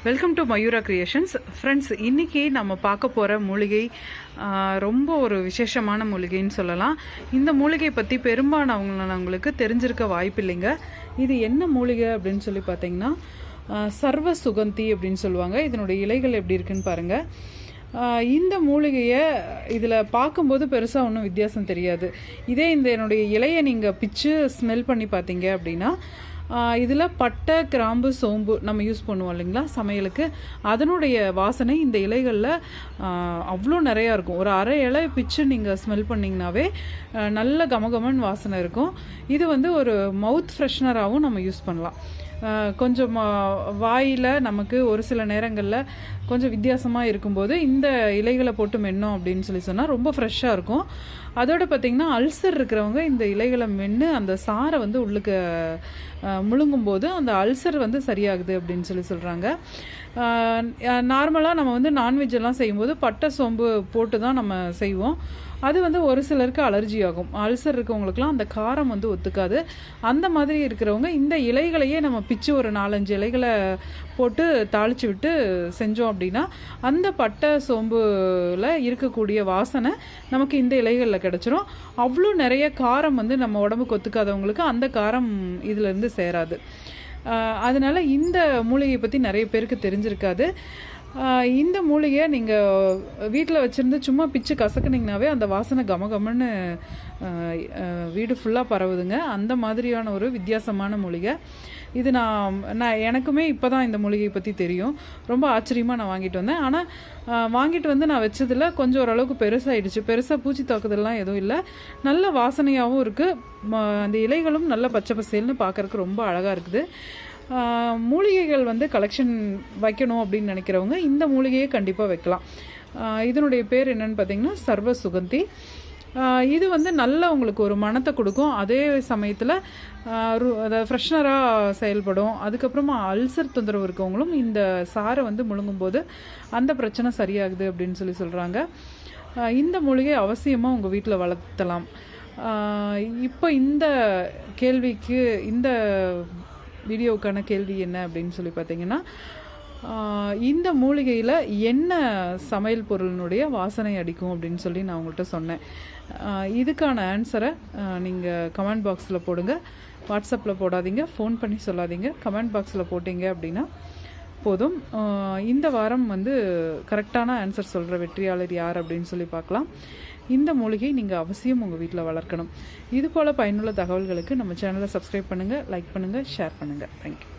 Welcome to Mayura creations. Friends, இன்றைக்கி நம்ம பார்க்க போகிற மூலிகை ரொம்ப ஒரு விசேஷமான மூலிகைன்னு சொல்லலாம். இந்த மூலிகை பற்றி பெரும்பாலானவங்களுக்கு தெரிஞ்சிருக்க வாய்ப்பு இல்லைங்க. இது என்ன மூலிகை அப்படின்னு சொல்லி பார்த்தீங்கன்னா சர்வ சுகந்தி அப்படின்னு சொல்லுவாங்க. இதனுடைய இலைகள் எப்படி இருக்குன்னு பாருங்கள். இந்த மூலிகையை இதில் பார்க்கும்போது பெருசாக ஒன்றும் வித்தியாசம் தெரியாது. இதே என்னுடைய இலையை நீங்கள் பிச்சு ஸ்மெல் பண்ணி பார்த்தீங்க அப்படின்னா இதில் பட்டை, கிராம்பு, சோம்பு நம்ம யூஸ் பண்ணுவோம் இல்லைங்களா சமையலுக்கு, அதனுடைய வாசனை இந்த இலைகளில் அவ்வளோ நிறையா இருக்கும். ஒரு அரை இலை பிச்சு நீங்கள் ஸ்மெல் பண்ணிங்கனாவே நல்ல கமகமன் வாசனை இருக்கும். இது ஒரு மவுத் ஃப்ரெஷ்னராகவும் நம்ம யூஸ் பண்ணலாம். கொஞ்சம் வாயில் நமக்கு ஒரு சில நேரங்களில் கொஞ்சம் வித்தியாசமாக இருக்கும்போது இந்த இலைகளை போட்டு மென்னோம் அப்படின்னு சொன்னால் ரொம்ப ஃப்ரெஷ்ஷாக இருக்கும். அதோடு பார்த்திங்கன்னா அல்சர் இருக்கிறவங்க இந்த இலைகளை மென்று அந்த சாரை உள்ளுக்கு முழுங்கும்போது அந்த அல்சர் சரியாகுது அப்படின்னு சொல்கிறாங்க. நார்மலாக நம்ம நான்வெஜ் எல்லாம் செய்யும்போது பட்டை, சோம்பு போட்டு தான் நம்ம செய்வோம். அது ஒரு சிலருக்கு அலர்ஜி ஆகும். அல்சர் இருக்கவங்களுக்குலாம் அந்த காரம் ஒத்துக்காது. அந்த மாதிரி இருக்கிறவங்க இந்த இலைகளையே நம்ம பிச்சு ஒரு 4-5 இலைகளை போட்டு தாளித்து விட்டு செஞ்சோம் அப்படின்னா அந்த பட்டை, சோம்புல இருக்கக்கூடிய வாசனை நமக்கு இந்த இலைகளில் கிடச்சிரும். அவ்வளோ நிறைய காரம் நம்ம உடம்புக்கு ஒத்துக்காதவங்களுக்கு அந்த காரம் இதிலேருந்து சேராது. அதனால் இந்த மூலிகையை பற்றி நிறைய பேருக்கு தெரிஞ்சிருக்காது. இந்த மூலிகையை நீங்கள் வீட்டில் வச்சுருந்து சும்மா பிச்சு கசக்குனிங்கனாவே அந்த வாசனை கமகமன்னு வீடு ஃபுல்லாக பரவுதுங்க. அந்த மாதிரியான ஒரு வித்தியாசமான மூலிகை இது. நான் எனக்குமே இப்போ தான் இந்த மூலிகையை பற்றி தெரியும். ரொம்ப ஆச்சரியமாக நான் வாங்கிட்டு வந்தேன். ஆனால் வாங்கிட்டு நான் வச்சதில் கொஞ்சம் ஓரளவுக்கு பெருசாகிடுச்சு. பெருசாக பூச்சி தாக்குதல்லாம் எதுவும் இல்லை. நல்ல வாசனையாகவும் இருக்குது. அந்த இலைகளும் நல்ல பச்சை பசேல்னு பார்க்குறதுக்கு ரொம்ப அழகாக இருக்குது. மூலிகைகள் கலெக்ஷன் வைக்கணும் அப்படின்னு நினைக்கிறவங்க இந்த மூலிகையை கண்டிப்பாக வைக்கலாம். இதனுடைய பேர் என்னன்னு பார்த்தீங்கன்னா சர்வ சுகந்தி. இது நல்ல உங்களுக்கு ஒரு மணத்தை கொடுக்கும். அதே சமயத்தில் அதை ஃப்ரெஷ்னராக செயல்படும். அதுக்கப்புறமா அல்சர் தொந்தரவு இருக்கவங்களும் இந்த சாரை முழுங்கும்போது அந்த பிரச்சனை சரியாகுது அப்படின்னு சொல்கிறாங்க. இந்த மூலிகை அவசியமாக உங்கள் வீட்டில் வளர்த்தலாம். இப்போ இந்த கேள்விக்கு இந்த வீடியோவுக்கான கேள்வி என்ன அப்படின்னு பார்த்தீங்கன்னா இந்த மூலிகையில் என்ன சமையல் பொருளினுடைய வாசனை அடிக்கும் அப்படின்னு நான் உங்கள்கிட்ட சொன்னேன். இதுக்கான ஆன்சரை நீங்கள் கமெண்ட் பாக்ஸில் போடுங்க. வாட்ஸ்அப்பில் போடாதீங்க, ஃபோன் பண்ணி சொல்லாதீங்க. கமெண்ட் பாக்ஸில் போட்டிங்க அப்படின்னா போதும். இந்த வாரம் கரெக்டான ஆன்சர் சொல்கிற வெற்றியாளர் யார் அப்படின்னு பார்க்கலாம். இந்த மூலிகை நீங்கள் அவசியம் உங்கள் வீட்டில் வளர்க்கணும். இது போல் பயனுள்ள தகவல்களுக்கு நம்ம சேனலை சப்ஸ்கிரைப் பண்ணுங்கள், லைக் பண்ணுங்கள், ஷேர் பண்ணுங்கள். தேங்க்யூ.